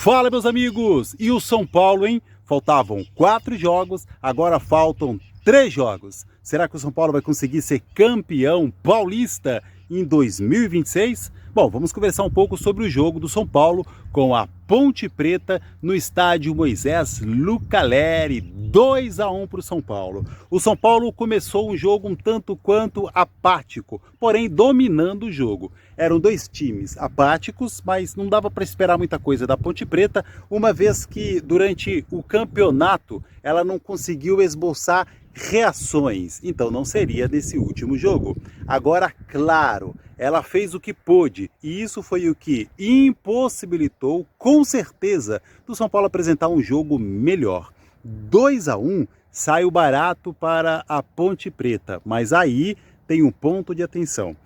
Fala, meus amigos! E o São Paulo, hein? Faltavam 4 jogos, agora faltam 3 jogos. Será que o São Paulo vai conseguir ser campeão paulista em 2026? Bom, vamos conversar um pouco sobre o jogo do São Paulo com a Ponte Preta no estádio Moisés Lucaleri, 2-1 para o São Paulo. O São Paulo começou um jogo um tanto quanto apático, porém dominando o jogo. Eram 2 times apáticos, mas não dava para esperar muita coisa da Ponte Preta, uma vez que durante o campeonato ela não conseguiu esboçar reações, então não seria nesse último jogo. Agora, claro, ela fez o que pôde e isso foi o que impossibilitou, com certeza, do São Paulo apresentar um jogo melhor. 2-1 saiu barato para a Ponte Preta, mas aí tem um ponto de atenção.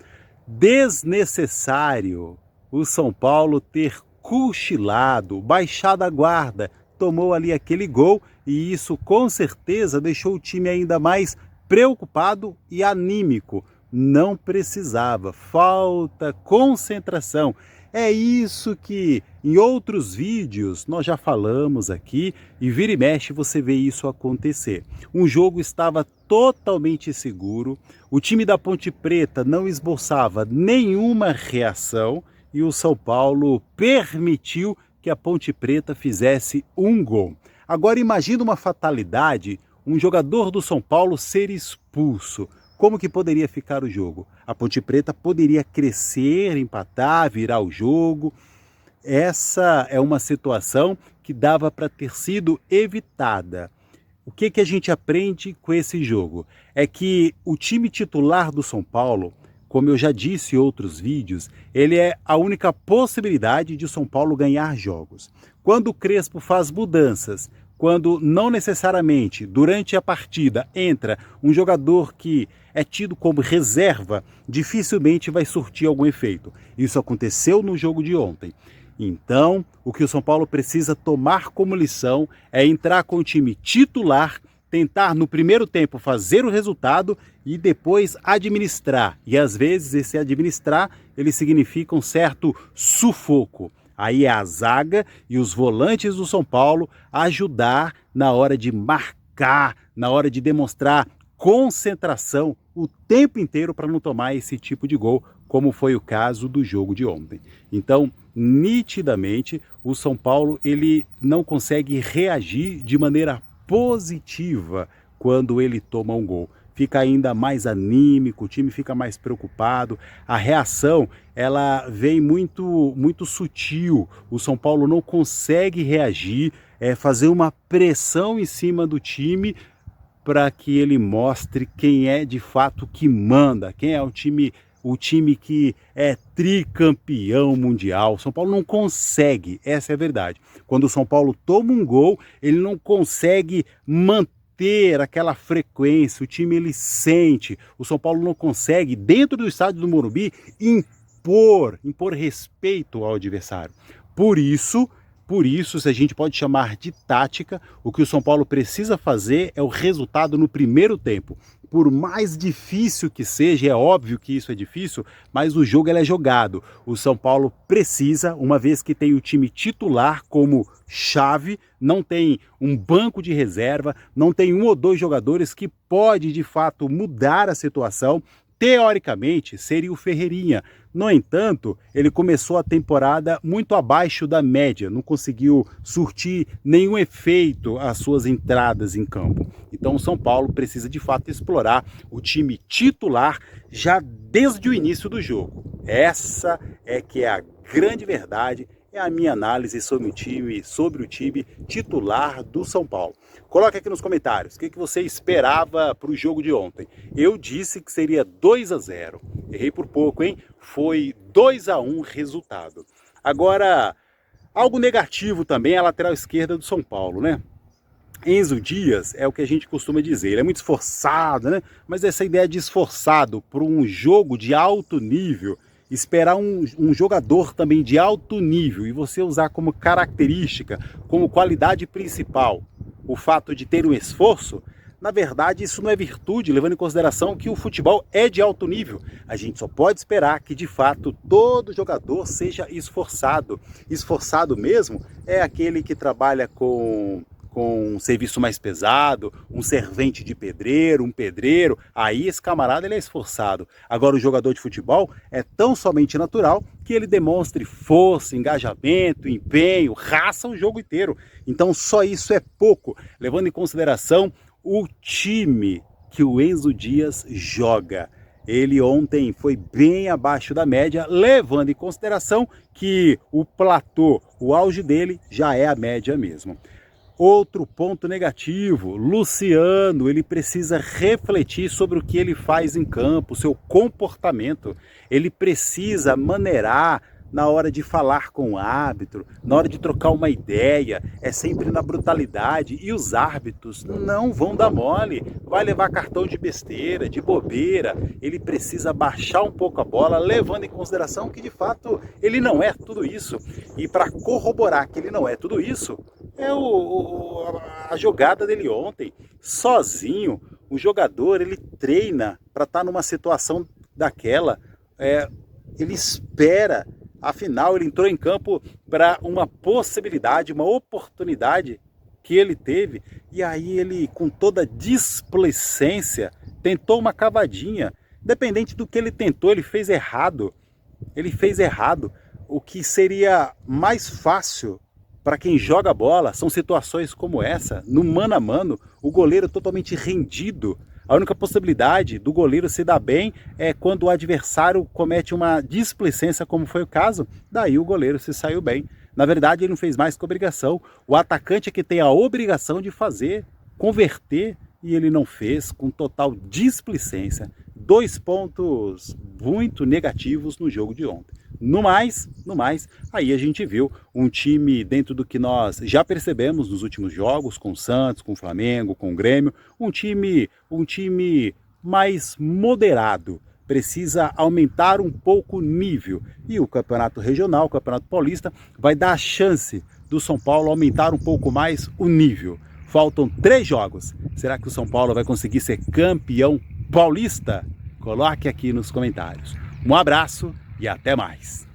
Desnecessário o São Paulo ter cochilado, baixado a guarda, tomou ali aquele gol e isso com certeza deixou o time ainda mais preocupado e anímico. Não precisava, falta concentração. É isso que em outros vídeos nós já falamos aqui e vira e mexe você vê isso acontecer. Um jogo estava totalmente seguro, o time da Ponte Preta não esboçava nenhuma reação e o São Paulo permitiu que a Ponte Preta fizesse um gol. Agora imagina uma fatalidade, um jogador do São Paulo ser expulso. Como que poderia ficar o jogo? A Ponte Preta poderia crescer, empatar, virar o jogo. Essa é uma situação que dava para ter sido evitada. O que a gente aprende com esse jogo? É que o time titular do São Paulo, como eu já disse em outros vídeos, ele é a única possibilidade de o São Paulo ganhar jogos. Quando o Crespo faz mudanças, quando não necessariamente durante a partida entra um jogador que é tido como reserva, dificilmente vai surtir algum efeito. Isso aconteceu no jogo de ontem. Então, o que o São Paulo precisa tomar como lição é entrar com o time titular, tentar no primeiro tempo fazer o resultado e depois administrar. E às vezes esse administrar, ele significa um certo sufoco. Aí é a zaga e os volantes do São Paulo ajudar na hora de marcar, na hora de demonstrar concentração o tempo inteiro para não tomar esse tipo de gol, como foi o caso do jogo de ontem. Então, nitidamente, o São Paulo ele não consegue reagir de maneira positiva quando ele toma um gol. Fica ainda mais anímico, o time fica mais preocupado, a reação ela vem muito sutil, o São Paulo não consegue reagir, fazer uma pressão em cima do time para que ele mostre quem é de fato que manda, quem é o time que é tricampeão mundial. O São Paulo não consegue, essa é a verdade. Quando o São Paulo toma um gol, ele não consegue manter aquela frequência, o time ele sente, o São Paulo não consegue, dentro do estádio do Morumbi, impor respeito ao adversário. Por isso, se a gente pode chamar de tática, o que o São Paulo precisa fazer é o resultado no primeiro tempo. Por mais difícil que seja, é óbvio que isso é difícil, mas o jogo é jogado. O São Paulo precisa, uma vez que tem o time titular como chave, não tem um banco de reserva, não tem 1 ou 2 jogadores que pode de fato mudar a situação. Teoricamente, seria o Ferreirinha. No entanto, ele começou a temporada muito abaixo da média, não conseguiu surtir nenhum efeito às suas entradas em campo. Então o São Paulo precisa de fato explorar o time titular já desde o início do jogo. Essa é que é a grande verdade, é a minha análise sobre o time titular do São Paulo. Coloque aqui nos comentários o que você esperava para o jogo de ontem. Eu disse que seria 2-0. Errei por pouco, hein? Foi 2-1 resultado. Agora, algo negativo também é a lateral esquerda do São Paulo, né? Enzo Dias é o que a gente costuma dizer, ele é muito esforçado, né? Mas essa ideia de esforçado para um jogo de alto nível, esperar um jogador também de alto nível e você usar como característica, como qualidade principal, o fato de ter um esforço, Na verdade, isso não é virtude, levando em consideração que o futebol é de alto nível. A gente só pode esperar que, de fato, todo jogador seja esforçado. Esforçado mesmo é aquele que trabalha com um serviço mais pesado, um servente de pedreiro, um pedreiro, aí esse camarada ele é esforçado. Agora o jogador de futebol é tão somente natural que ele demonstre força, engajamento, empenho, raça o jogo inteiro. Então só isso é pouco, levando em consideração o time que o Enzo Dias joga. Ele ontem foi bem abaixo da média, levando em consideração que o platô, o auge dele já é a média mesmo. Outro ponto negativo, Luciano, ele precisa refletir sobre o que ele faz em campo, seu comportamento. Ele precisa maneirar na hora de falar com o árbitro, na hora de trocar uma ideia, é sempre na brutalidade. E os árbitros não vão dar mole, vai levar cartão de besteira, de bobeira. Ele precisa baixar um pouco a bola, levando em consideração que de fato ele não é tudo isso. E para corroborar que ele não é tudo isso, é a jogada dele ontem. Sozinho, o jogador ele treina para estar numa situação daquela, ele espera. Afinal, ele entrou em campo para uma possibilidade, uma oportunidade que ele teve. E aí ele, com toda displicência, tentou uma cavadinha. Independente do que ele tentou, ele fez errado. Ele fez errado. O que seria mais fácil para quem joga bola são situações como essa, no mano a mano, o goleiro totalmente rendido. A única possibilidade do goleiro se dar bem é quando o adversário comete uma displicência, como foi o caso, daí o goleiro se saiu bem. Na verdade, ele não fez mais que obrigação. O atacante é que tem a obrigação de fazer, converter, e ele não fez, com total displicência. 2 pontos muito negativos no jogo de ontem. No mais, aí a gente viu um time dentro do que nós já percebemos nos últimos jogos, com o Santos, com o Flamengo, com o Grêmio, um time mais moderado, precisa aumentar um pouco o nível. E o Campeonato Regional, o Campeonato Paulista, vai dar a chance do São Paulo aumentar um pouco mais o nível. Faltam 3 jogos. Será que o São Paulo vai conseguir ser campeão paulista? Coloque aqui nos comentários. Um abraço e até mais.